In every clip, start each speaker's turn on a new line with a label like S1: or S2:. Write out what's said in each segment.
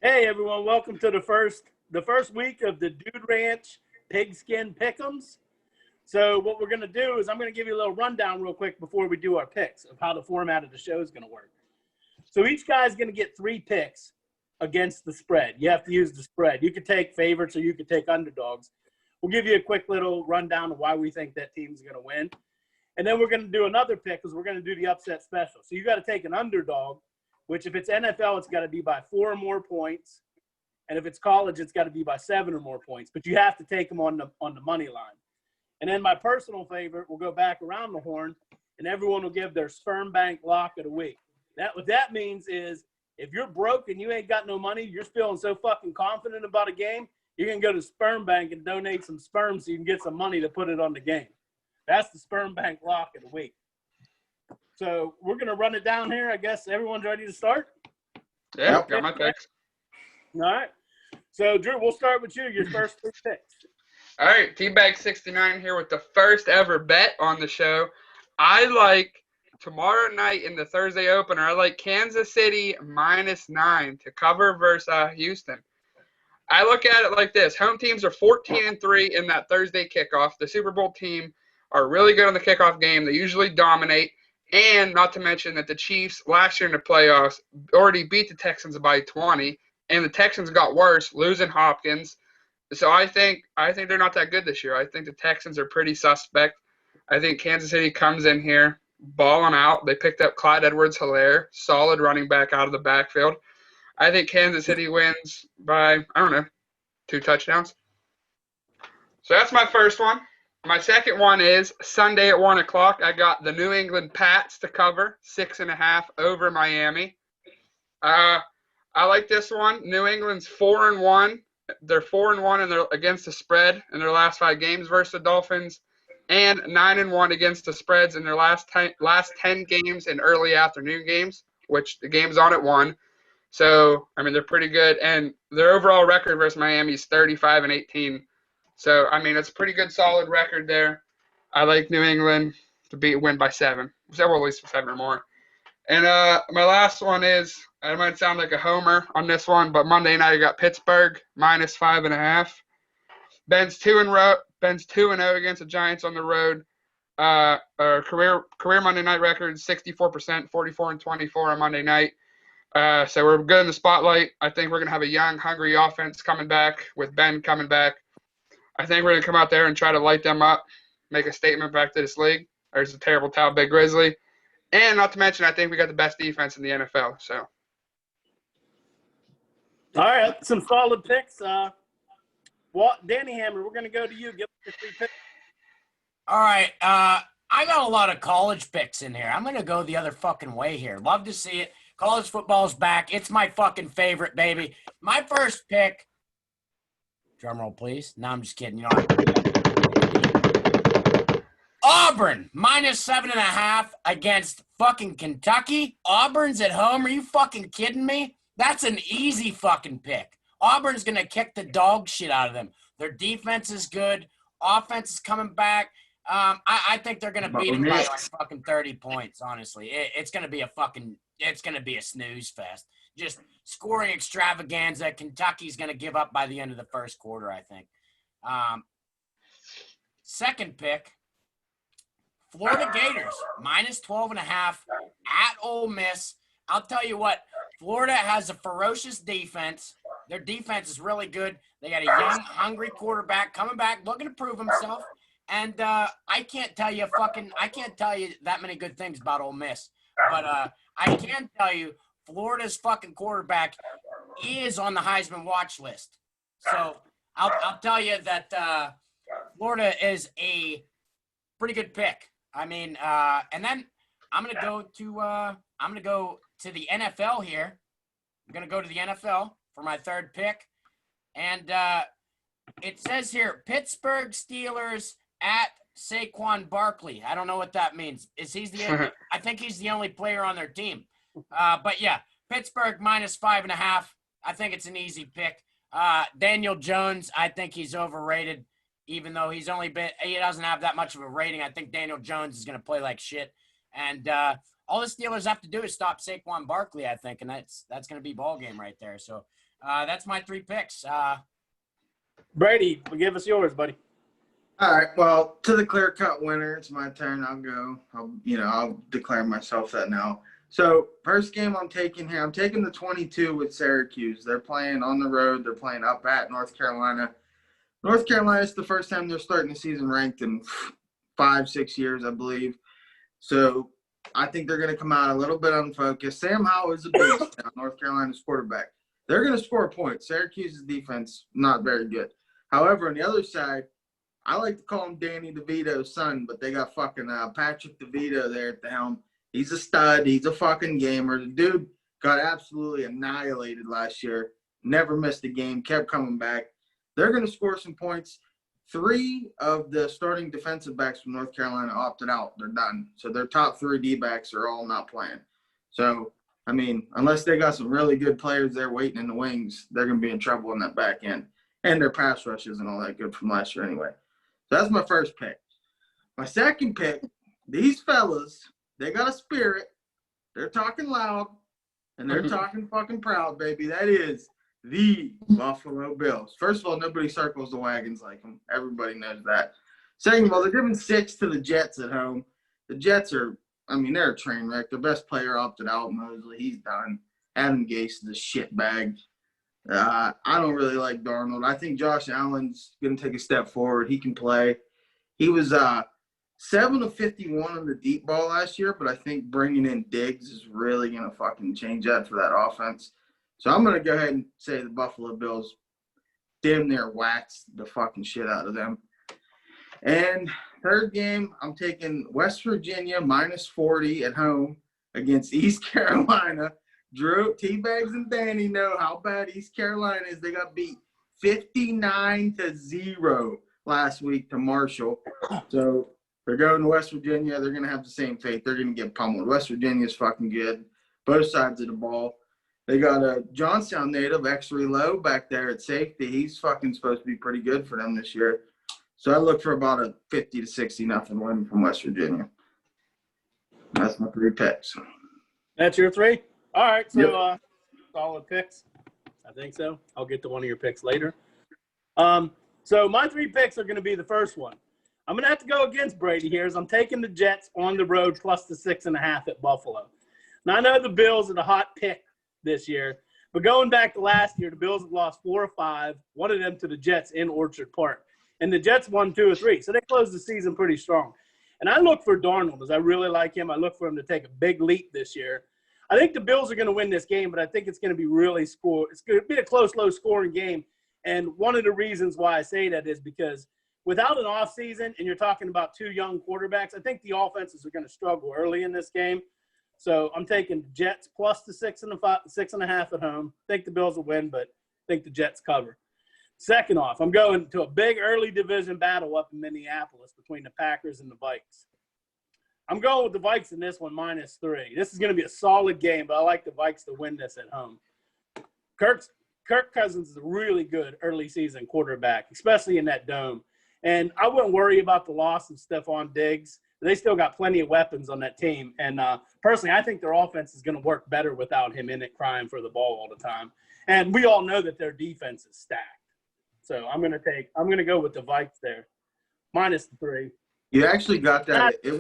S1: Hey everyone, welcome to the first week of the Dude Ranch Pigskin Pick'ems. So what we're gonna do is I'm gonna give you a little rundown real quick before we do our picks of how the format of the show is gonna work. So each guy's gonna get 3 picks against the spread. You have to use the spread. You could take favorites or you could take underdogs. We'll give you a quick little rundown of why we think that team's gonna win. And then we're gonna do another pick because we're gonna do the upset special. So you gotta take an underdog, which if it's NFL, it's got to be by 4 or more points. And if it's college, it's got to be by 7 or more points. But you have to take them on the money line. And then my personal favorite, we'll go back around the horn, and everyone will give their sperm bank lock of the week. What that means is if you're broke and you ain't got no money, you're feeling so fucking confident about a game, you can go to sperm bank and donate some sperm so you can get some money to put it on the game. That's the sperm bank lock of the week. So we're going to run it down here. I guess everyone's ready to start?
S2: Yeah, got my picks.
S1: All right. So, Drew, we'll start with you. Your first 3 picks.
S2: All right, T-Bag69 here with the first ever bet on the show. I like tomorrow night in the Thursday opener, I like Kansas City -9 to cover versus Houston. I look at it like this. Home teams are 14-3 in that Thursday kickoff. The Super Bowl team are really good on the kickoff game. They usually dominate. And not to mention that the Chiefs last year in the playoffs already beat the Texans by 20, and the Texans got worse, losing Hopkins. So I think they're not that good this year. I think the Texans are pretty suspect. I think Kansas City comes in here balling out. They picked up Clyde Edwards-Helaire, solid running back out of the backfield. I think Kansas City wins by, 2 touchdowns. So that's my first one. My second one is Sunday at 1 o'clock. I got the New England Pats to cover 6.5 over Miami. I like this one. New England's 4-1. They're 4-1 and they're against the spread in their last 5 games versus the Dolphins, and 9-1 against the spreads in their last 10 games in early afternoon games, which the game's on at 1. So they're pretty good, and their overall record versus Miami is 35-18. So, it's a pretty good, solid record there. I like New England to win by 7. Well, at least 7 or more. And my last one is, I might sound like a homer on this one, but Monday night I got Pittsburgh -5.5. Ben's 2-0 against the Giants on the road. Career Monday night record 64%, 44-24 on Monday night. So we're good in the spotlight. I think we're going to have a young, hungry offense coming back with Ben coming back. I think we're going to come out there and try to light them up, make a statement back to this league. There's a terrible towel, Big Grizzly. And not to mention, I think we got the best defense in the NFL. So,
S1: All right, some solid picks. Danny Hammer, we're going to go to you. Give us your 3 picks.
S3: All right, I got a lot of college picks in here. I'm going to go the other fucking way here. Love to see it. College football's back. It's my fucking favorite, baby. My first pick. Drum roll, please. No, I'm just kidding. Auburn -7.5 against fucking Kentucky. Auburn's at home. Are you fucking kidding me? That's an easy fucking pick. Auburn's going to kick the dog shit out of them. Their defense is good. Offense is coming back. I think they're going to beat them by like fucking 30 points, honestly. It's going to be a snooze fest. Just scoring extravaganza. Kentucky's going to give up by the end of the first quarter, I think. Second pick, Florida Gators, -12.5 at Ole Miss. I'll tell you what, Florida has a ferocious defense. Their defense is really good. They got a young, hungry quarterback coming back, looking to prove himself. And I can't tell you that many good things about Ole Miss. But I can tell you Florida's fucking quarterback is on the Heisman watch list. So I'll tell you that Florida is a pretty good pick. And then I'm gonna go to the NFL here. I'm gonna go to the NFL for my third pick, and it says here Pittsburgh Steelers at Saquon Barkley. I don't know what that means. I think he's the only player on their team. But yeah, Pittsburgh -5.5. I think it's an easy pick. Daniel Jones, I think he's overrated, even though he doesn't have that much of a rating. I think Daniel Jones is going to play like shit. And all the Steelers have to do is stop Saquon Barkley, I think, and that's going to be ball game right there. So that's my 3 picks.
S1: Brady, give us yours, buddy.
S4: All right. Well, to the clear-cut winner, it's my turn. I'll go. I'll declare myself that now. So first game I'm taking here, I'm taking the 22 with Syracuse. They're playing on the road. They're playing up at North Carolina. North Carolina is the first time they're starting the season ranked in 5-6 years, I believe. So I think they're going to come out a little bit unfocused. Sam Howell is a beast now, North Carolina's quarterback. They're going to score points. Syracuse's defense, not very good. However, on the other side, I like to call him Danny DeVito's son, but they got fucking Patrick DeVito there at the helm. He's a stud. He's a fucking gamer. The dude got absolutely annihilated last year. Never missed a game. Kept coming back. They're going to score some points. 3 of the starting defensive backs from North Carolina opted out. They're done. So their top 3 D-backs are all not playing. So, I mean, unless they got some really good players there waiting in the wings, they're going to be in trouble in that back end. And their pass rush isn't all that good from last year anyway. So that's my first pick. My second pick, these fellas, they got a spirit. They're talking loud, and they're talking fucking proud, baby. That is the Buffalo Bills. First of all, nobody circles the wagons like them. Everybody knows that. Second of all, they're giving 6 to the Jets at home. The Jets are, they're a train wreck. Their best player opted out, Mosley. He's done. Adam Gase is a shitbag. I don't really like Darnold. I think Josh Allen's going to take a step forward. He can play. He was 7 of 51 on the deep ball last year, but I think bringing in Diggs is really going to fucking change that for that offense. So I'm going to go ahead and say the Buffalo Bills damn near waxed the fucking shit out of them. And third game, I'm taking West Virginia minus 40 at home against East Carolina. Drew, T-Bags, and Danny know how bad East Carolina is. They got beat 59-0 last week to Marshall. So they're going to West Virginia. They're going to have the same fate. They're going to get pummeled. West Virginia's fucking good. Both sides of the ball. They got a Johnstown native, X-Ray Lowe, back there at safety. He's fucking supposed to be pretty good for them this year. So I look for about a 50-60 win from West Virginia. That's my 3 picks.
S1: That's your 3? All right, so
S4: Yep.
S1: Solid picks. I think so. I'll get to one of your picks later. So my 3 picks are going to be the first one. I'm going to have to go against Brady here as I'm taking the Jets on the road plus the 6.5 at Buffalo. Now, I know the Bills are the hot pick this year, but going back to last year, the Bills have lost 4 of 5, one of them to the Jets in Orchard Park. And the Jets won 2 of 3, so they closed the season pretty strong. And I look for Darnold, as I really like him. I look for him to take a big leap this year. I think the Bills are going to win this game, but I think it's going to be it's going to be a close, low-scoring game. And one of the reasons why I say that is because without an offseason, and you're talking about 2 young quarterbacks, I think the offenses are going to struggle early in this game. So I'm taking the Jets plus the 6.5 at home. I think the Bills will win, but I think the Jets cover. Second off, I'm going to a big early division battle up in Minneapolis between the Packers and the Vikes. I'm going with the Vikes in this one, minus 3. This is going to be a solid game, but I like the Vikes to win this at home. Kirk Cousins is a really good early season quarterback, especially in that dome. And I wouldn't worry about the loss of Stephon Diggs. They still got plenty of weapons on that team. And personally, I think their offense is going to work better without him in it crying for the ball all the time. And we all know that their defense is stacked. So I'm going to go with the Vikes there, minus 3.
S4: You actually got that. It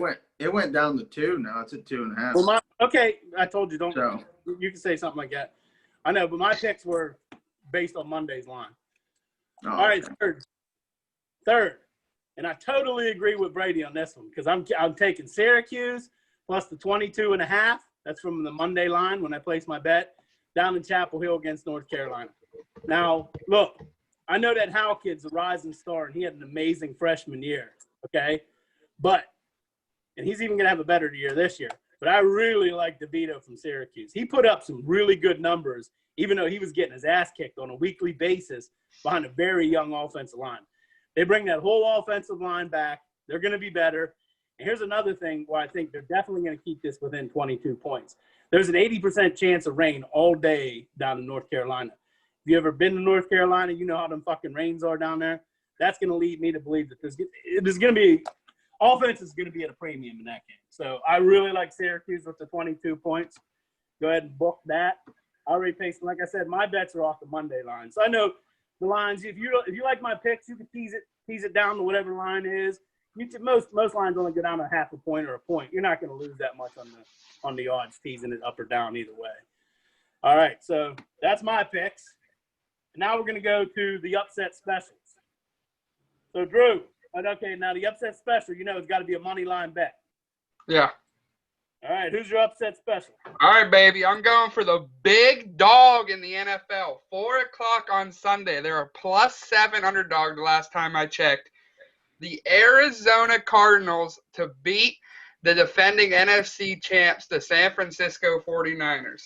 S4: went down to 2 now. It's at 2.5.
S1: Well, okay, I told you don't.
S4: So.
S1: You can say something like that. I know, but my picks were based on Monday's line.
S4: Oh,
S1: All right,
S4: okay.
S1: third, and I totally agree with Brady on this one because I'm taking Syracuse plus the 22.5. That's from the Monday line when I placed my bet down in Chapel Hill against North Carolina. Now, look, I know that Howell kid's a rising star, and he had an amazing freshman year, okay? And he's even going to have a better year this year. But I really like DeVito from Syracuse. He put up some really good numbers, even though he was getting his ass kicked on a weekly basis behind a very young offensive line. They bring that whole offensive line back. They're going to be better. And here's another thing where I think they're definitely going to keep this within 22 points. There's an 80% chance of rain all day down in North Carolina. If you ever been to North Carolina, you know how them fucking rains are down there. That's going to lead me to believe that there's going to be offense is going to be at a premium in that game. So I really like Syracuse with the 22 points. Go ahead and book that. I already pasted. Like I said, my bets are off the Monday line. So I know the lines. If you like my picks, you can tease it down to whatever line is. Most lines only go down to half a point or a point. You're not going to lose that much on the odds teasing it up or down either way. All right, so that's my picks. Now we're going to go to the upset specials. So Drew, okay, now the upset special, it's got to be a money line bet.
S2: Yeah.
S1: All right, who's your upset special?
S2: All right, baby. I'm going for the big dog in the NFL. 4 o'clock on Sunday. They're a +7 underdog the last time I checked. The Arizona Cardinals to beat the defending NFC champs, the San Francisco 49ers.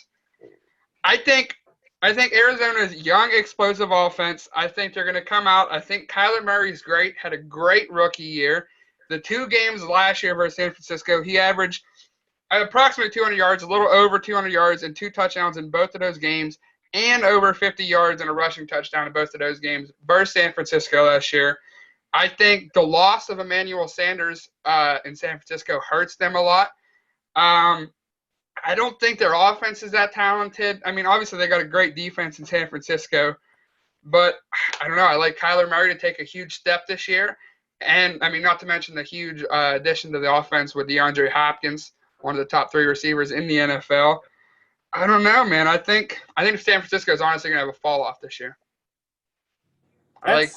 S2: I think Arizona's young, explosive offense. I think they're going to come out. I think Kyler Murray's great. Had a great rookie year. The 2 games last year versus San Francisco, he averaged approximately 200 yards, a little over 200 yards, and 2 touchdowns in both of those games, and over 50 yards and a rushing touchdown in both of those games versus San Francisco last year. I think the loss of Emmanuel Sanders in San Francisco hurts them a lot. I don't think their offense is that talented. I mean, obviously they got a great defense in San Francisco, but I don't know. I like Kyler Murray to take a huge step this year. And, I mean, not to mention the huge addition to the offense with DeAndre Hopkins, one of the top 3 receivers in the NFL. I don't know, man. I think San Francisco is honestly going to have a fall off this year. I like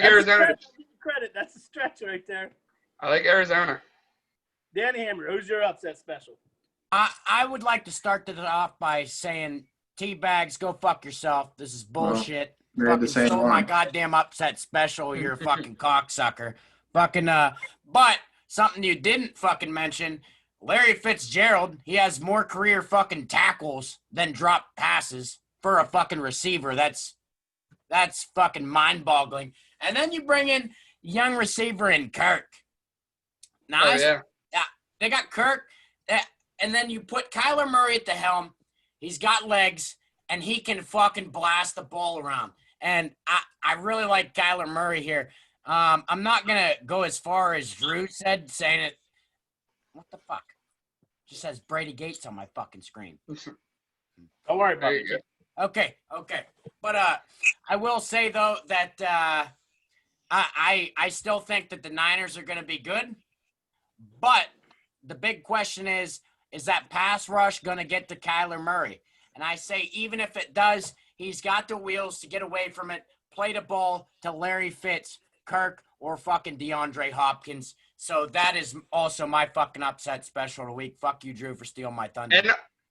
S2: Arizona.
S1: Credit. That's a stretch right there.
S2: I like Arizona.
S1: Danny Hammer, who's your upset special?
S3: I would like to start it off by saying, T-Bags, go fuck yourself. This is bullshit. Fucking stole my goddamn upset special. You're a fucking cocksucker. Fucking, but something you didn't fucking mention, Larry Fitzgerald, he has more career fucking tackles than drop passes for a fucking receiver. That's fucking mind-boggling. And then you bring in young receiver in Kirk. Nice.
S2: Oh, yeah.
S3: They got Kirk, and then you put Kyler Murray at the helm. He's got legs, and he can fucking blast the ball around. And I really like Kyler Murray here. I'm not going to go as far as Drew said, saying it. What the fuck? Just says Brady Gates on my fucking screen.
S1: Don't worry about it.
S3: Okay. But I will say, though, that I still think that the Niners are going to be good. But the big question is that pass rush going to get to Kyler Murray? And I say even if it does, he's got the wheels to get away from it, play the ball to Larry Fitz, Kirk, or fucking DeAndre Hopkins. So that is also my fucking upset special of the week. Fuck you, Drew, for stealing my thunder.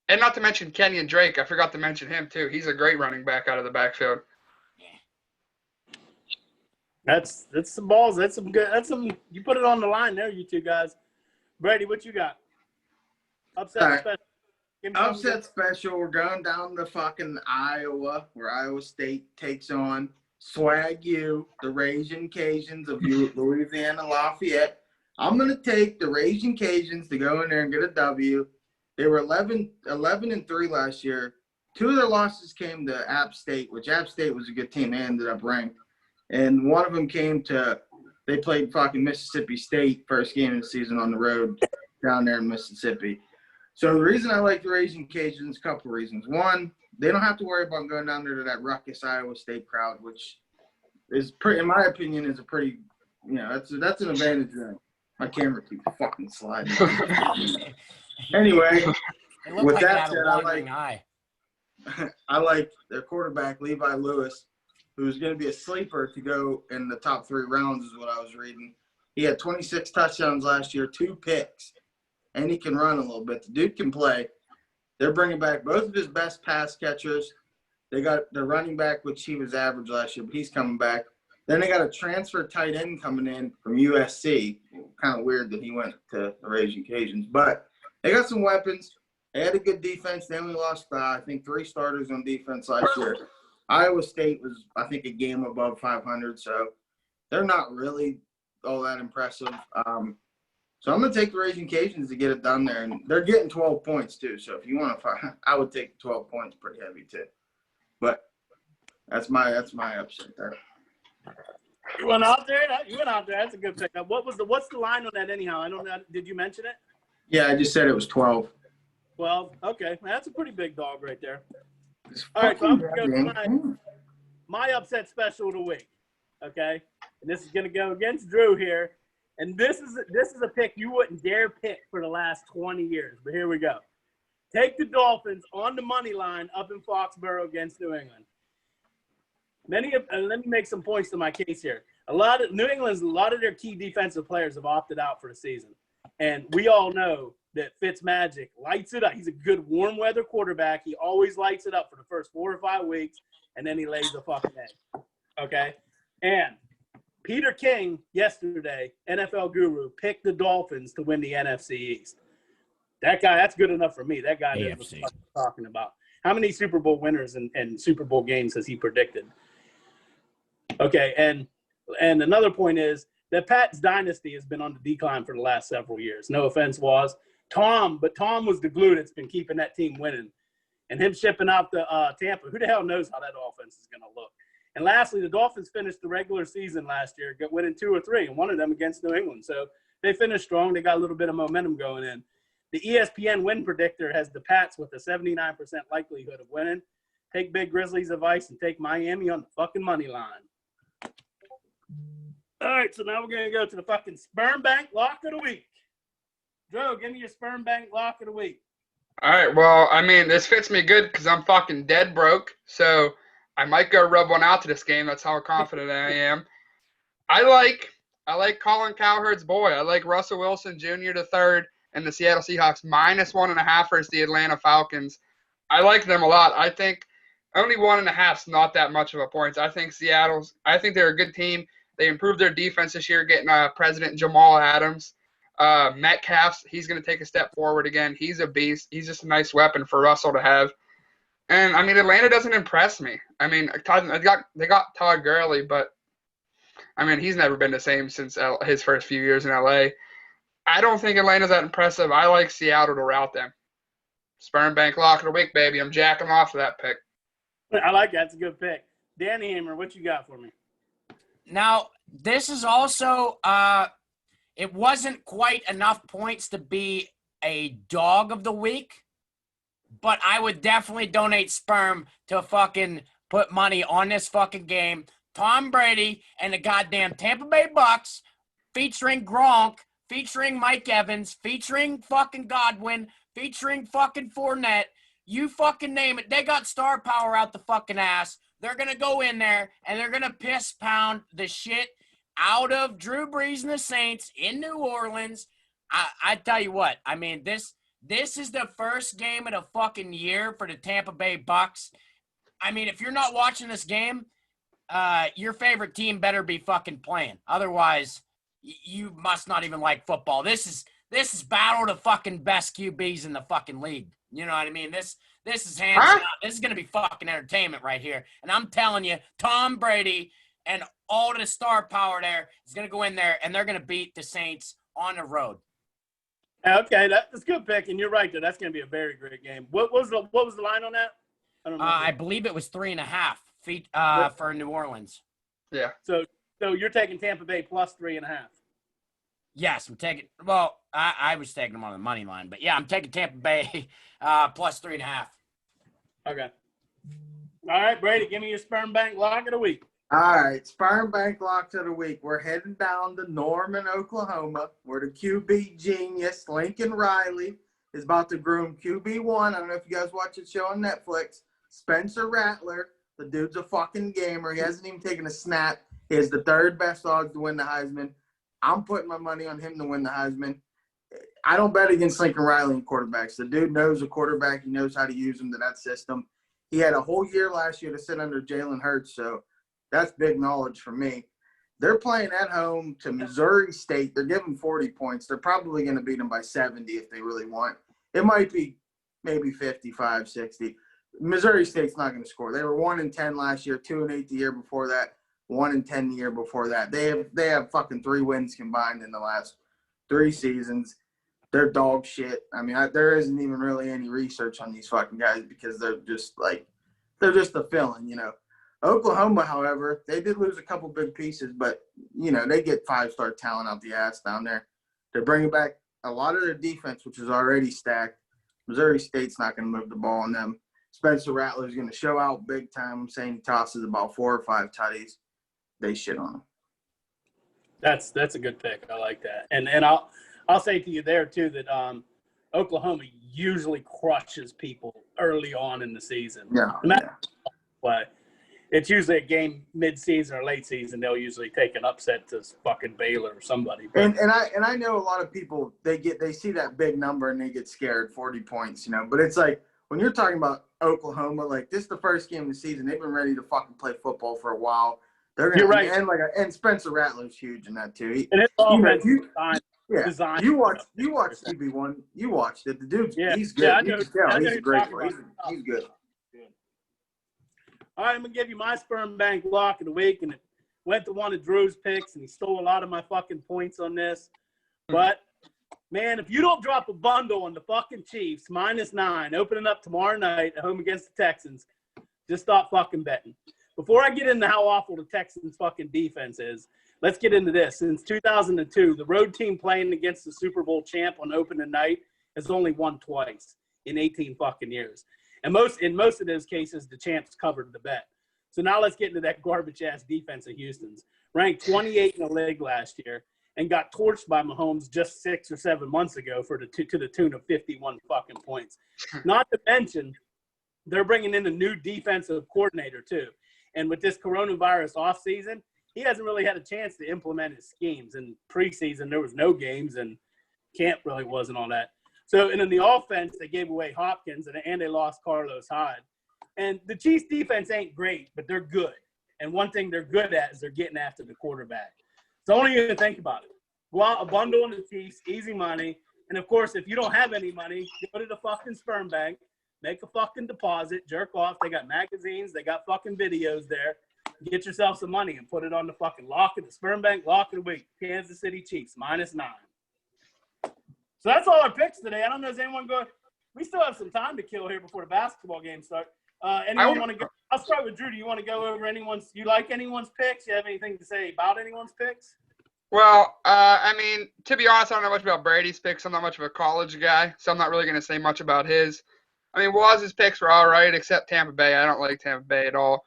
S2: And not to mention Kenyon Drake. I forgot to mention him, too. He's a great running back out of the backfield.
S1: That's some balls. That's some good. You put it on the line there, you two guys. Brady, what you got? Upset special.
S4: Upset special. We're going down to fucking Iowa, where Iowa State takes on Swag U, the Ragin' Cajuns of Louisiana Lafayette. I'm going to take the Ragin' Cajuns to go in there and get a W. They were 11-3 last year. 2 of their losses came to App State, which App State was a good team. They ended up ranked. And one of them they played fucking Mississippi State first game of the season on the road down there in Mississippi. So the reason I like the Ragin' Cajuns, a couple of reasons. One, they don't have to worry about going down there to that ruckus Iowa State crowd, which is pretty, in my opinion, is a pretty, that's an advantage there. My camera keeps fucking sliding. Anyway, with that said, I like their quarterback, Levi Lewis, who's going to be a sleeper to go in the top 3 rounds is what I was reading. He had 26 touchdowns last year, 2 picks, and he can run a little bit. The dude can play. They're bringing back both of his best pass catchers. They got the running back, which he was average last year, but he's coming back. Then they got a transfer tight end coming in from USC. Kind of weird that he went to the Ragin' Cajuns. But they got some weapons. They had a good defense. They only lost, I think, 3 starters on defense last year. Iowa State was, I think, a game above 500, so they're not really all that impressive. So I'm going to take the Ragin' Cajuns to get it done there. And they're getting 12 points, too. So if you want to – I would take 12 points pretty heavy, too. But that's my upset there.
S1: You went out there. You went out there. That's a good pick. What's the line on that anyhow? I don't know. Did you mention it?
S4: Yeah, I just said it was 12.
S1: 12. Okay, that's a pretty big dog right there.
S4: It's
S1: All right, so I'm
S4: fucking
S1: gonna go to
S4: goddamn-
S1: my upset special of the week. Okay, and this is gonna go against Drew here, and this is a pick you wouldn't dare pick for the last 20 years. But here we go. Take the Dolphins on the money line up in Foxborough against New England. Let me make some points to my case here. A lot of their key defensive players have opted out for the season, and we all know that Fitzmagic lights it up. He's a good warm weather quarterback. He always lights it up for the first 4 or 5 weeks, and then he lays a fucking egg. Okay, and Peter King yesterday, NFL guru, picked the Dolphins to win the NFC East. That guy, that's good enough for me. That guy knows what the fuck he's talking about. How many Super Bowl winners and Super Bowl games has he predicted? Okay, and another point is that Pat's dynasty has been on the decline for the last several years. No offense, but Tom was the glue that's been keeping that team winning. And him shipping out the Tampa, who the hell knows how that offense is going to look? And lastly, the Dolphins finished the regular season last year, winning 2 or 3, and one of them against New England. So they finished strong. They got a little bit of momentum going in. The ESPN win predictor has the Pats with a 79% likelihood of winning. Take Big Grizzlies' advice and take Miami on the fucking money line. All right, so now we're going to go to the fucking Sperm Bank Lock of the Week. Joe, give me your Sperm Bank Lock of the Week.
S2: All right, well, I mean, this fits me good because I'm fucking dead broke, so I might go rub one out to this game. That's how confident I am. I like Colin Cowherd's boy. I like Russell Wilson Jr. the third and the Seattle Seahawks -1.5 versus the Atlanta Falcons. I like them a lot. I think only 1.5 is not that much of a point. I think they're a good team. They improved their defense this year, getting President Jamal Adams. Metcalf, he's going to take a step forward again. He's a beast. He's just a nice weapon for Russell to have. And, I mean, Atlanta doesn't impress me. I mean, they got Todd Gurley, but, I mean, he's never been the same since his first few years in L.A. I don't think Atlanta's that impressive. I like Seattle to rout them. Sperm Bank Lock of the Week, baby. I'm jacking off of that pick.
S1: I like that. It's a good pick. Danny Hammer, what you got for me?
S3: Now, this is also it wasn't quite enough points to be a dog of the week, but I would definitely donate sperm to fucking put money on this fucking game. Tom Brady and the goddamn Tampa Bay Bucks featuring Gronk, featuring Mike Evans, featuring fucking Godwin, featuring fucking Fournette. You fucking name it. They got star power out the fucking ass. They're going to go in there and they're going to piss pound the shit out of Drew Brees and the Saints in New Orleans. I tell you what, I mean, this is the first game of the fucking year for the Tampa Bay Bucks. I mean, if you're not watching this game, your favorite team better be fucking playing. Otherwise, you must not even like football. This is battle of the fucking best QBs in the fucking league. You know what I mean? This is hands down. This is going to be fucking entertainment right here. And I'm telling you, Tom Brady and all the star power there is going to go in there, and they're going to beat the Saints on the road.
S1: Okay, that's a good pick, and you're right there. That's going to be a very great game. What was the line on that? I don't know.
S3: I believe it was 3.5 feet for New Orleans.
S2: Yeah.
S1: So you're taking Tampa Bay plus 3.5.
S3: Yes, I'm taking. Well, I was taking them on the money line, but yeah, I'm taking Tampa Bay plus 3.5.
S1: Okay. All right, Brady, give me your Sperm Bank Lock of the Week.
S4: All right, Sperm Bank Lock of the Week. We're heading down to Norman, Oklahoma, where the QB genius, Lincoln Riley, is about to groom QB1. I don't know if you guys watch the show on Netflix. Spencer Rattler, the dude's a fucking gamer. He hasn't even taken a snap. He has the third best odds to win the Heisman. I'm putting my money on him to win the Heisman. I don't bet against Lincoln Riley in quarterbacks. The dude knows a quarterback. He knows how to use him to that system. He had a whole year last year to sit under Jalen Hurts, so that's big knowledge for me. They're playing at home to Missouri State. They're giving 40 points. They're probably going to beat them by 70 if they really want. It might be maybe 55, 60. Missouri State's not going to score. They were 1-10 last year, 2-8 the year before that, 1-10 the year before that. They have fucking 3 wins combined in the last 3 seasons. They're dog shit. I mean, there isn't even really any research on these fucking guys because they're just a fill-in, you know. Oklahoma, however, they did lose a couple big pieces, but, they get 5-star talent out the ass down there. They're bringing back a lot of their defense, which is already stacked. Missouri State's not going to move the ball on them. Spencer Rattler's going to show out big time. I'm saying he tosses about 4 or 5 tutties. They shit on him.
S1: That's a good pick. I like that. And I'll say to you there too that Oklahoma usually crushes people early on in the season.
S4: Yeah.
S1: But it's usually a game mid-season or late season. They'll usually take an upset to fucking Baylor or somebody. But,
S4: and I know a lot of people they see that big number and they get scared, 40 points, But it's like when you're talking about Oklahoma, like this is the first game of the season. They've been ready to fucking play football for a while.
S1: You're right.
S4: And Spencer Rattler's huge in that too.
S1: And it's offense
S4: design. You watched EP.1. You watched it. The dude's he's good.
S1: Yeah,
S4: You can tell he's a great player. He's good.
S1: All right, I'm gonna give you my sperm bank lock of the week, and it went to one of Drew's picks, and he stole a lot of my fucking points on this. But man, if you don't drop a bundle on the fucking Chiefs -9, opening up tomorrow night at home against the Texans, just stop fucking betting. Before I get into how awful the Texans fucking defense is, let's get into this. Since 2002, the road team playing against the Super Bowl champ on opening night has only won twice in 18 fucking years. And in most of those cases, the champs covered the bet. So now let's get into that garbage-ass defense of Houston's. Ranked 28 in the league last year and got torched by Mahomes just 6 or 7 months ago to the tune of 51 fucking points. Not to mention, they're bringing in a new defensive coordinator too. And with this coronavirus offseason, he hasn't really had a chance to implement his schemes. In preseason, there was no games, and camp really wasn't all that. So, and in the offense, they gave away Hopkins, and they lost Carlos Hyde. And the Chiefs' defense ain't great, but they're good. And one thing they're good at is they're getting after the quarterback. So I want you to think about it. Go out, a bundle on the Chiefs, easy money. And, of course, if you don't have any money, go to the fucking sperm bank, make a fucking deposit, jerk off. They got magazines. They got fucking videos there. Get yourself some money and put it on the fucking lock of the sperm bank, lock of the week. Kansas City Chiefs, -9. So that's all our picks today. I don't know, is anyone going – we still have some time to kill here before the basketball game starts. Anyone want to go – I'll start with Drew. Do you want to go over anyone's – you like anyone's picks? You have anything to say about anyone's picks?
S2: Well, to be honest, I don't know much about Brady's picks. I'm not much of a college guy, so I'm not really going to say much about his. Waz's picks were all right, except Tampa Bay. I don't like Tampa Bay at all.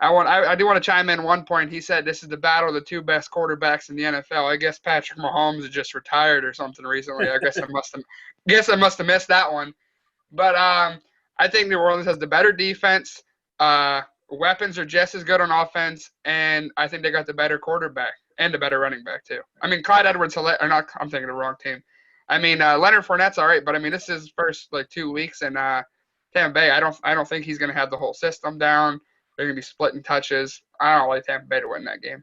S2: I do want to chime in one point. He said this is the battle of the 2 best quarterbacks in the NFL. I guess Patrick Mahomes has just retired or something recently. I guess I must have missed that one. But I think New Orleans has the better defense. Weapons are just as good on offense, and I think they got the better quarterback and the better running back too. Clyde Edwards-Helaire, or not? I'm thinking of the wrong team. Leonard Fournette's all right, but this is his first 2 weeks in Tampa Bay. I don't think he's going to have the whole system down. They're going to be splitting touches. I don't like Tampa Bay to win that game.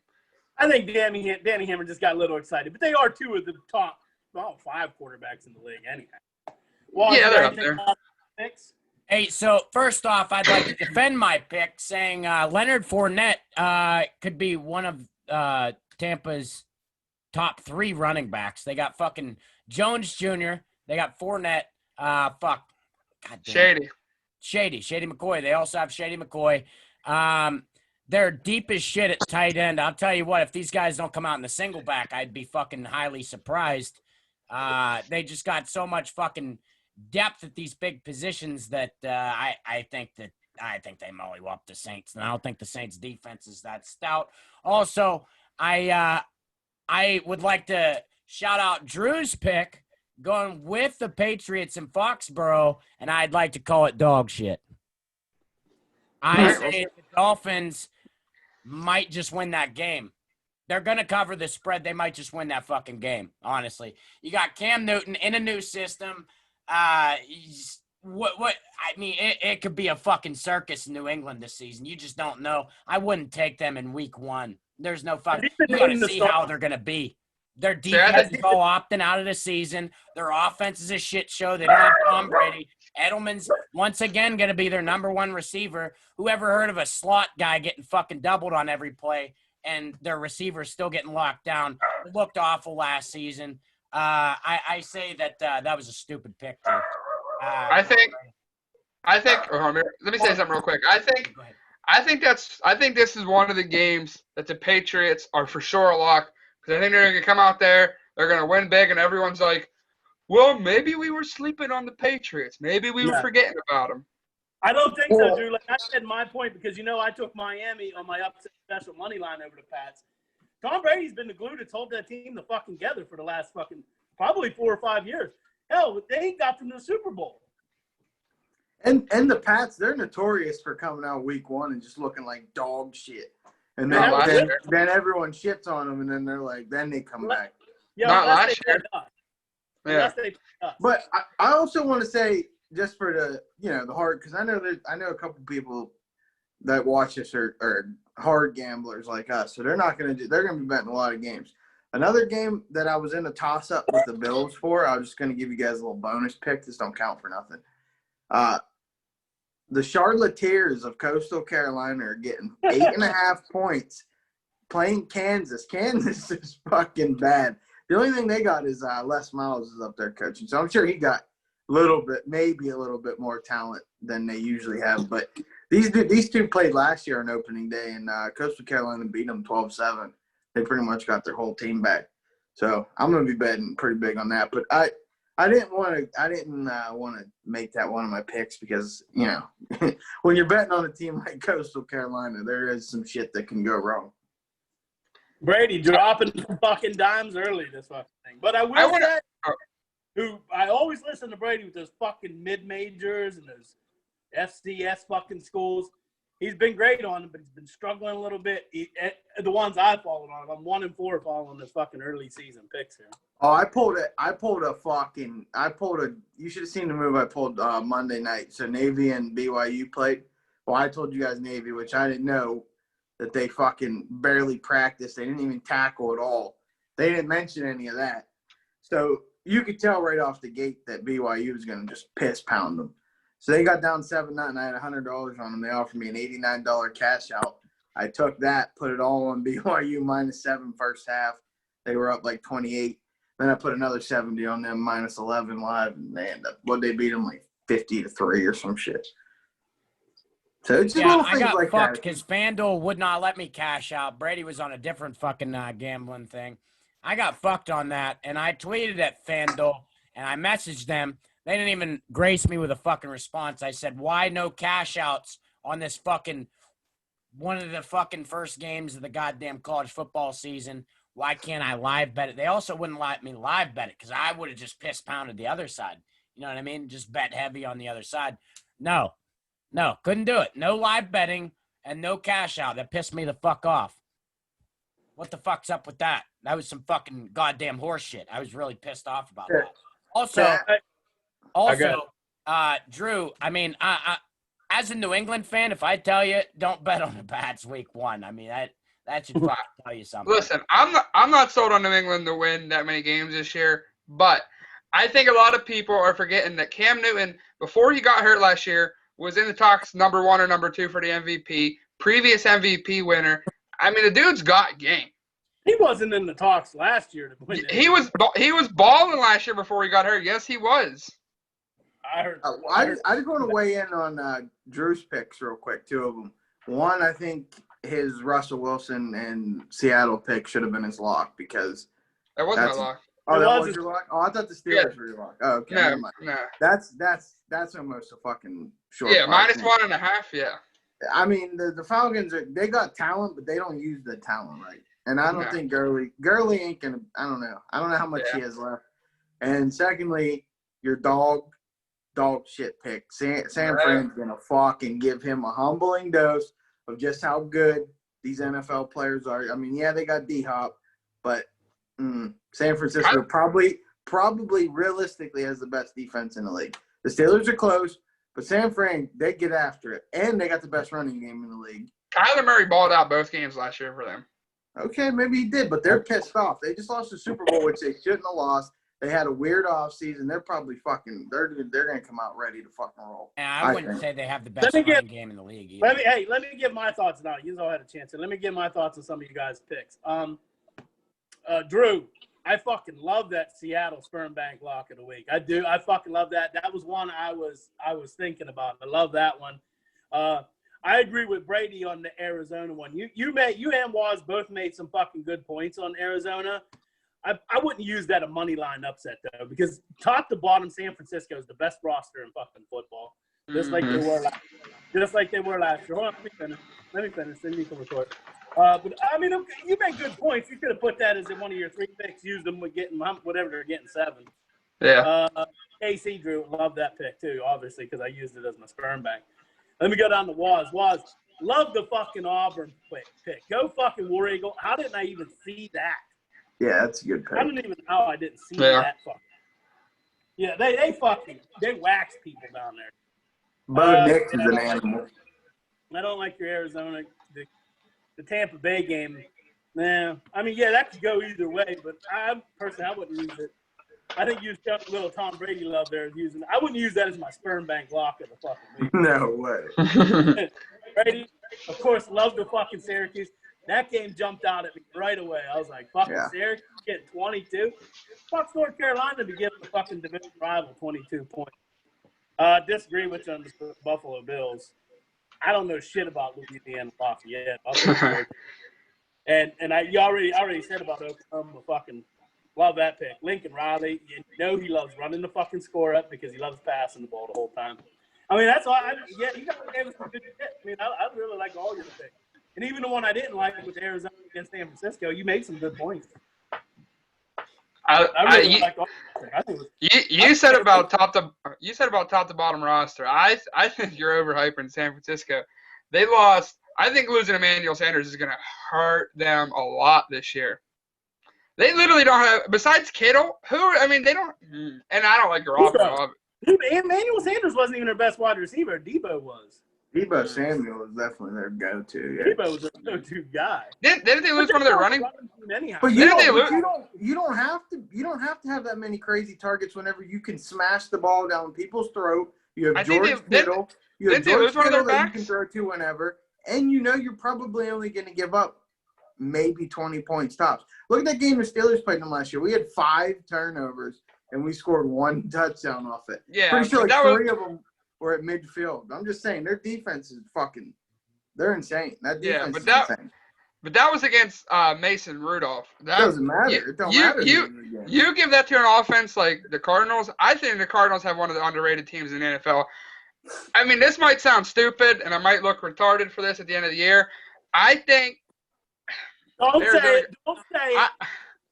S1: I think Danny Hammer just got a little excited, but they are 2 of the top 5 quarterbacks in the league anyhow. Well,
S2: yeah, they're up there.
S3: Hey, so first off, I'd like to defend my pick, saying Leonard Fournette could be one of Tampa's top 3 running backs. They got fucking Jones Jr. They got Fournette. God damn. Shady McCoy. They also have Shady McCoy. They're deep as shit at tight end. I'll tell you what, if these guys don't come out in the single back, I'd be fucking highly surprised. They just got so much fucking depth at these big positions that I think they molly whop the Saints. And I don't think the Saints defense is that stout. Also, I would like to shout out Drew's pick, going with the Patriots in Foxborough, and I'd like to call it dog shit. I say the Dolphins might just win that game. They're going to cover the spread. They might just win that fucking game, honestly. You got Cam Newton in a new system. It could be a fucking circus in New England this season. You just don't know. I wouldn't take them in week 1. There's no fucking – you got to see how they're going to be. Their defense is all opting out of the season. Their offense is a shit show. They don't have Tom Brady. Edelman's once again going to be their number 1 receiver. Whoever heard of a slot guy getting fucking doubled on every play and their receivers still getting locked down? It looked awful last season. I say that that was a stupid pick, too.
S2: I think. Let me say something real quick. I think this is one of the games that the Patriots are for sure a lock, because I think they're going to come out there, they're going to win big, and everyone's like, well, maybe we were sleeping on the Patriots. Maybe we were forgetting about them.
S1: I don't think so, Drew. Like I said, my point, because, I took Miami on my upset special money line over the Pats. Tom Brady's been the glue that's held that team the fucking together for the last fucking probably 4 or 5 years. Hell, they ain't got them to the Super Bowl.
S4: And the Pats, they're notorious for coming out week 1 and just looking like dog shit. And then everyone shits on them, and then they're like, then they come back.
S1: Yeah,
S2: not last year.
S1: Yeah.
S4: But I also want to say, just for the the hard, because I know a couple people that watch this are hard gamblers like us, so they're gonna be betting a lot of games. Another game that I was in a toss up with the Bills for, I was just gonna give you guys a little bonus pick. This don't count for nothing. The Charlotters of Coastal Carolina are getting 8.5 points playing Kansas. Kansas is fucking bad. The only thing they got is Les Miles is up there coaching. So I'm sure he got maybe a little bit more talent than they usually have. But these two played last year on opening day, and Coastal Carolina beat them 12-7. They pretty much got their whole team back. So I'm going to be betting pretty big on that. But I didn't want to make that one of my picks because, when you're betting on a team like Coastal Carolina, there is some shit that can go wrong.
S1: Brady dropping fucking dimes early this fucking thing. But I always listen to Brady with those fucking mid-majors and those FCS fucking schools. He's been great on them, but he's been struggling a little bit. The ones I followed on, I'm 1-4 following this fucking early season picks here.
S4: Oh, you should have seen the move I pulled Monday night. So Navy and BYU played. Well, I told you guys Navy, which I didn't know that they fucking barely practiced. They didn't even tackle at all. They didn't mention any of that. So you could tell right off the gate that BYU was going to just piss pound them. So they got down 7-0. I had $100 on them. They offered me an $89 cash out. I took that, put it all on BYU -7 first half. They were up like 28. Then I put another 70 on them -11 live, and they beat them like 50-3 or some shit. So it's just little things
S3: I got
S4: like
S3: fucked
S4: that.
S3: because FanDuel would not let me cash out. Brady was on a different fucking gambling thing. I got fucked on that, and I tweeted at FanDuel, and I messaged them. They didn't even grace me with a fucking response. I said, why no cash outs on this fucking one of the fucking first games of the goddamn college football season? Why can't I live bet it? They also wouldn't let me live bet it because I would have just piss pounded the other side. You know what I mean? Just bet heavy on the other side. No, couldn't do it. No live betting and no cash out. That pissed me the fuck off. What the fuck's up with that? That was some fucking goddamn horse shit. I was really pissed off about that. Also, Drew, I mean, I as a New England fan, if I tell you don't bet on the Pats week 1, I mean that should fucking tell you something.
S2: Listen, I'm not sold on New England to win that many games this year, but I think a lot of people are forgetting that Cam Newton, before he got hurt last year, was in the talks number 1 or number 2 for the MVP, previous MVP winner. I mean, the dude's got game.
S1: He wasn't in the talks last year to win it.
S2: He was balling last year before he got hurt. Yes, he was.
S4: I just want to weigh in on Drew's picks real quick, 2 of them. One, I think his Russell Wilson and Seattle pick should have been his lock because
S2: that wasn't a lock.
S4: Oh, that was your lock? Oh, I thought the Steelers were your lock. Oh, okay.
S2: No.
S4: That's almost a fucking short.
S2: Yeah, -1.5. Yeah.
S4: I mean, the Falcons they got talent, but they don't use the talent right. And I don't think Gurley ain't gonna. I don't know how much he has left. And secondly, your dog shit pick. San Fran's gonna fucking give him a humbling dose of just how good these NFL players are. I mean, yeah, they got D-Hop, but San Francisco probably realistically has the best defense in the league. The Steelers are close, but San Fran, they get after it. And they got the best running game in the league.
S2: Kyler Murray balled out both games last year for them.
S4: Okay, maybe he did, but they're pissed off. They just lost the Super Bowl, which they shouldn't have lost. They had a weird offseason. They're probably they're going to come out ready to fucking roll.
S3: And I wouldn't say they have the best running game in the league either.
S1: Let me give my thoughts now. You all had a chance. Let me give my thoughts on some of you guys' picks. Drew, I fucking love that Seattle sperm bank lock of the week. I do. I fucking love that. That was one I was thinking about. I love that one. I agree with Brady on the Arizona one. You and Waz both made some fucking good points on Arizona. I wouldn't use that a money line upset though, because top to bottom, San Francisco is the best roster in fucking football, just like they were last year. Hold on, let me finish. Then you can record. But I mean, you make good points. You could have put that as in one of your 3 picks. Use them with getting whatever they're getting 7.
S2: Yeah.
S1: KC Drew love that pick too, obviously, because I used it as my sperm bank. Let me go down to Waz. Waz, love the fucking Auburn pick. Go fucking War Eagle. How didn't I even see that?
S4: Yeah, that's a good pick.
S1: I don't even know how I didn't see that fucking. Yeah, they wax people down there.
S4: Bo Nix is an animal.
S1: I don't like your Arizona. The Tampa Bay game. Nah, I mean, yeah, that could go either way, but I wouldn't use it. I think you got a little Tom Brady love there using. I wouldn't use that as my sperm bank lock of the fucking week.
S4: No way.
S1: Brady, of course, love the fucking Syracuse. That game jumped out at me right away. I was like, fucking Syracuse getting 22. Fuck North Carolina to be giving the fucking division rival 22 points. Disagree with you on the Buffalo Bills. I don't know shit about Louisiana Lafayette. and you already said about Oklahoma. Fucking love that pick. Lincoln Riley, you know he loves running the fucking score up because he loves passing the ball the whole time. I mean, that's all. You got to give us some good shit. I mean, I really like all your picks. And even the one I didn't like with Arizona against San Francisco, you made some good points. I really like all your picks.
S2: You said about top to bottom roster. I think you're overhyping San Francisco. They lost. I think losing Emmanuel Sanders is going to hurt them a lot this year. They literally don't have, besides Kittle, they don't, and I don't like Garoppolo.
S1: Emmanuel Sanders wasn't even their best wide receiver. Debo was.
S4: Debo Samuel is definitely their go-to. Yeah.
S1: Debo was their go-to guy.
S2: Didn't they lose one of their running?
S4: But you don't have to have that many crazy targets whenever you can smash the ball down people's throat. You have George Kittle. You have George Kittle that you can throw to whenever, and you know you're probably only going to give up maybe 20 points tops. Look at that game the Steelers played them last year. We had 5 turnovers, and we scored 1 touchdown off it.
S2: Yeah,
S4: pretty sure like 3 of them were at midfield. I'm just saying their defense is they're insane. That defense is insane.
S2: But that was against Mason Rudolph. That
S4: doesn't matter. It don't matter.
S2: You give that to an offense like the Cardinals. I think the Cardinals have one of the underrated teams in the NFL. I mean, this might sound stupid, and I might look retarded for this at the end of the year. I think.
S1: Don't say it.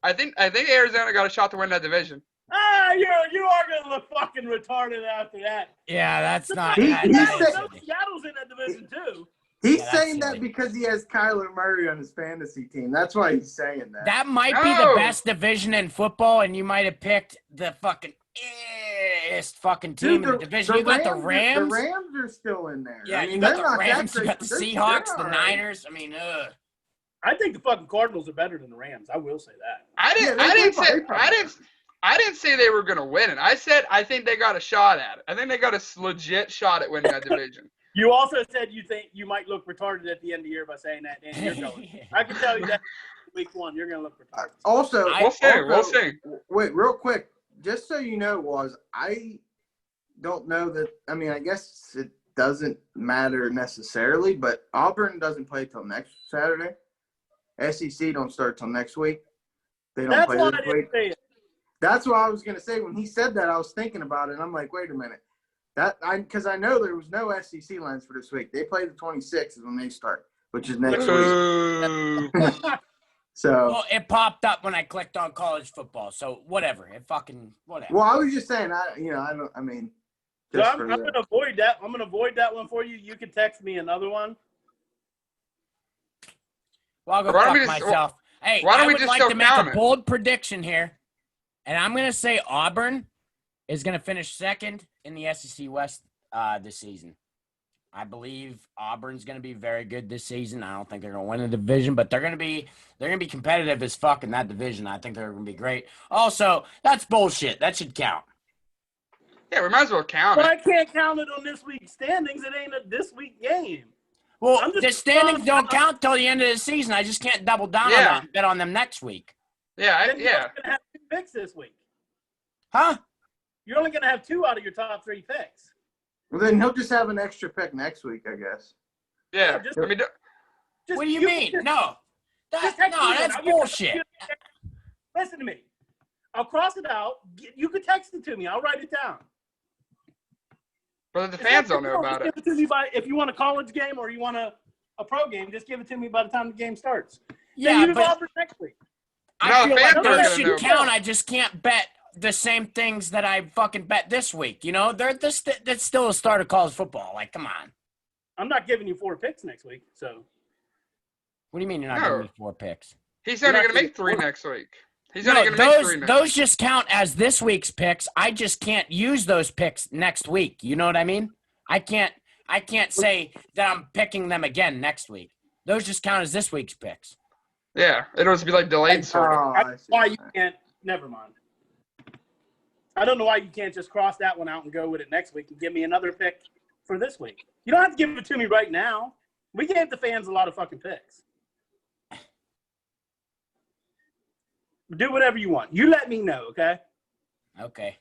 S2: I think Arizona got a shot to win that division.
S1: You are gonna look fucking retarded after that.
S3: Yeah, that's not.
S1: Seattle's in that division too.
S4: He's saying that because he has Kyler Murray on his fantasy team. That's why he's saying that.
S3: That might be the best division in football, and you might have picked the fucking fucking team in the division. You got the Rams.
S4: The Rams are still in there.
S3: Yeah, you got the Rams. You got the Seahawks, the Niners. I mean,
S1: I think the fucking Cardinals are better than the Rams. I will say that.
S2: I didn't say they were going to win it. I said I think they got a shot at it. I think they got a legit shot at winning that division.
S1: You also said you think you might look retarded at the end of the year by saying that. And you're going. I can tell you that week 1, you're going to look retarded.
S4: Also,
S2: we'll see.
S4: Wait, real quick. Just so you know, I don't know that – I mean, I guess it doesn't matter necessarily, but Auburn doesn't play till next Saturday. SEC don't start till next week. They don't play this week. That's what I was going to say. When he said that, I was thinking about it, and I'm like, wait a minute. Because I know there was no SEC lines for this week. They play the 26th is when they start, which is next week. So
S3: well, it popped up when I clicked on college football. So whatever. Whatever.
S4: Well, I was just saying, I mean.
S1: So I'm going to avoid that. I'm going to avoid that one for you. You can text me another one.
S3: Well, I'll go fuck myself. Hey, I would like to make a bold prediction here, and I'm going to say Auburn is going to finish second in the SEC West this season. I believe Auburn's going to be very good this season. I don't think they're going to win the division, but they're going to be competitive as fuck in that division. I think they're going to be great. Also, that's bullshit. That should count.
S2: Yeah, we might as well count
S1: it. But I can't count it on this week's standings. It ain't a this week game.
S3: Well, the standings don't count till the end of the season. I just can't double down on them and bet on them next week.
S2: Yeah,
S1: You're only going to have 2 picks this week.
S3: Huh?
S1: You're only going to have 2 out of your top 3 picks.
S4: Well, then he'll just have an extra pick next week, I guess.
S2: Yeah.
S1: just-
S2: I mean,
S3: What do you mean? No. That's bullshit.
S1: Listen to me. I'll cross it out. You could text it to me. I'll write it down.
S2: but the fans don't know about it.
S1: Give it to me if you want a college game or you want a pro game, just give it to me by the time the game starts.
S3: Yeah, but
S1: Auburn next week.
S3: I
S2: No,
S3: feel
S2: fans
S3: like
S2: are
S3: those
S2: gonna
S3: should
S2: know.
S3: count. I just can't bet the same things that I fucking bet this week. You know, that's still a start of college football. Like, come on.
S1: I'm not giving you 4 picks next week, so.
S3: What do you mean you're not
S2: No.
S3: giving me 4 picks?
S2: He's only
S1: Not
S2: going to make
S1: giving-
S2: 3 next week. He's only going to make 3 next
S3: those just count as this week's picks. I just can't use those picks next week. You know what I mean? I can't say that I'm picking them again next week. Those just count as this week's picks.
S2: Yeah, it'll just be like delayed sort of.
S4: I see.
S1: Why you can't? Never mind. I don't know why you can't just cross that one out and go with it next week and give me another pick for this week. You don't have to give it to me right now. We gave the fans a lot of fucking picks. Do whatever you want. You let me know, okay?
S3: Okay.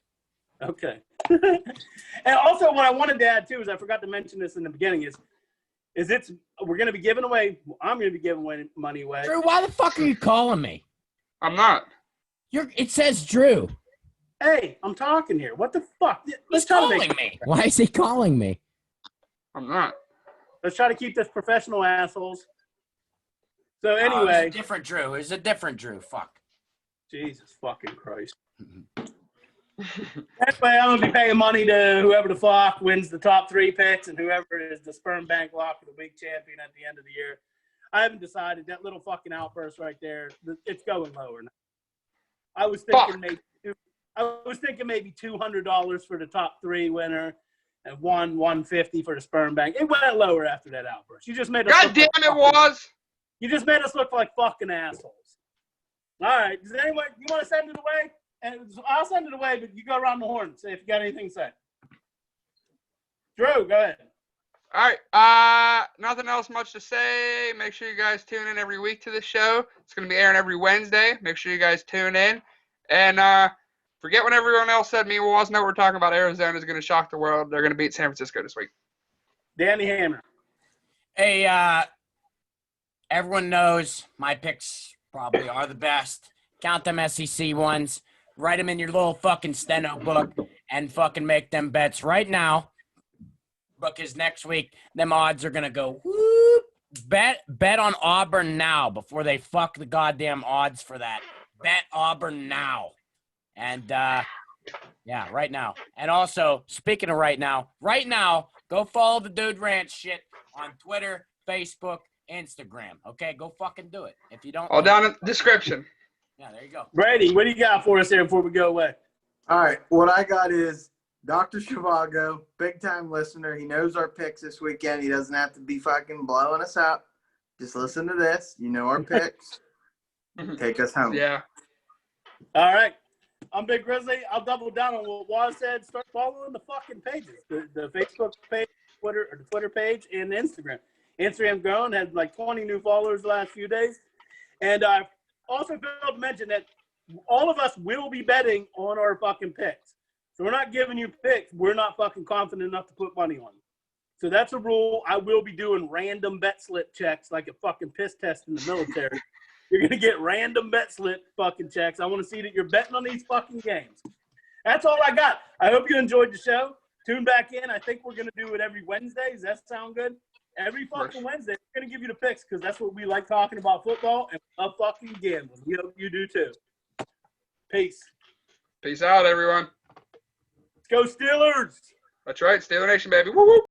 S1: Okay. And also, what I wanted to add too is I forgot to mention this in the beginning is we're going to be giving away. I'm going to be giving away money away.
S3: Drew, why the fuck are you calling me?
S2: I'm not.
S3: It says Drew.
S1: Hey, I'm talking here. What the fuck?
S3: He's
S1: Let's try to
S3: calling me. Why is he calling me?
S2: I'm not.
S1: Let's try to keep this professional, assholes. So
S3: Oh,
S1: anyway,
S3: it's a different Drew. It's a different Drew. Fuck.
S1: Jesus fucking Christ. Anyway, I'm gonna be paying money to whoever the fuck wins the top 3 picks and whoever is the sperm bank lock of the week champion at the end of the year. I haven't decided. That little fucking outburst right there, it's going lower now. I was thinking maybe $200 for the top 3 winner and $150 for the sperm bank. It went lower after that outburst. You just made us
S2: God
S1: look
S2: damn
S1: like
S2: it, was.
S1: You just made us look like fucking assholes. All right. Does anyone, you want to send it away? And I'll send it away, but you go around the horn and say if you got anything to say. Drew, go ahead.
S2: All right. Nothing else much to say. Make sure you guys tune in every week to the show. It's going to be airing every Wednesday. Make sure you guys tune in. And forget what everyone else said. Me and Waz know we're talking about. Arizona is going to shock the world. They're going to beat San Francisco this week.
S1: Danny Hammer.
S3: Hey, everyone knows my picks probably are the best. Count them SEC ones. Write them in your little fucking steno book and fucking make them bets right now. Because next week, them odds are going to go whoop. Bet on Auburn now before they fuck the goddamn odds for that. Bet Auburn now. And, yeah, right now. And also, speaking of right now, go follow the Dude Ranch shit on Twitter, Facebook, Instagram. Okay, go fucking do it. If you don't,
S2: All down in the description.
S3: Yeah, there you go.
S1: Brady, what do you got for us here before we go away?
S4: All right, what I got is Dr. Shivago, big time listener. He knows our picks this weekend. He doesn't have to be fucking blowing us up. Just listen to this. You know our picks. Take us home.
S2: Yeah.
S1: All right. I'm Big Grizzly. I'll double down on what Waz said. Start following the fucking pages. The Facebook page, the Twitter page, and the Instagram. Instagram grown, had like 20 new followers the last few days. And I also failed to mention that all of us will be betting on our fucking picks. So we're not giving you picks we're not fucking confident enough to put money on. So that's a rule. I will be doing random bet slip checks like a fucking piss test in the military. You're going to get random bet slip fucking checks. I want to see that you're betting on these fucking games. That's all I got. I hope you enjoyed the show. Tune back in. I think we're going to do it every Wednesday. Does that sound good? Every fucking Wednesday, we're going to give you the picks because that's what we like talking about football and love fucking gambling. We hope you do too. Peace.
S2: Peace out, everyone.
S1: Let's go Steelers.
S2: That's right. Steeler Nation, baby. Woo-woo.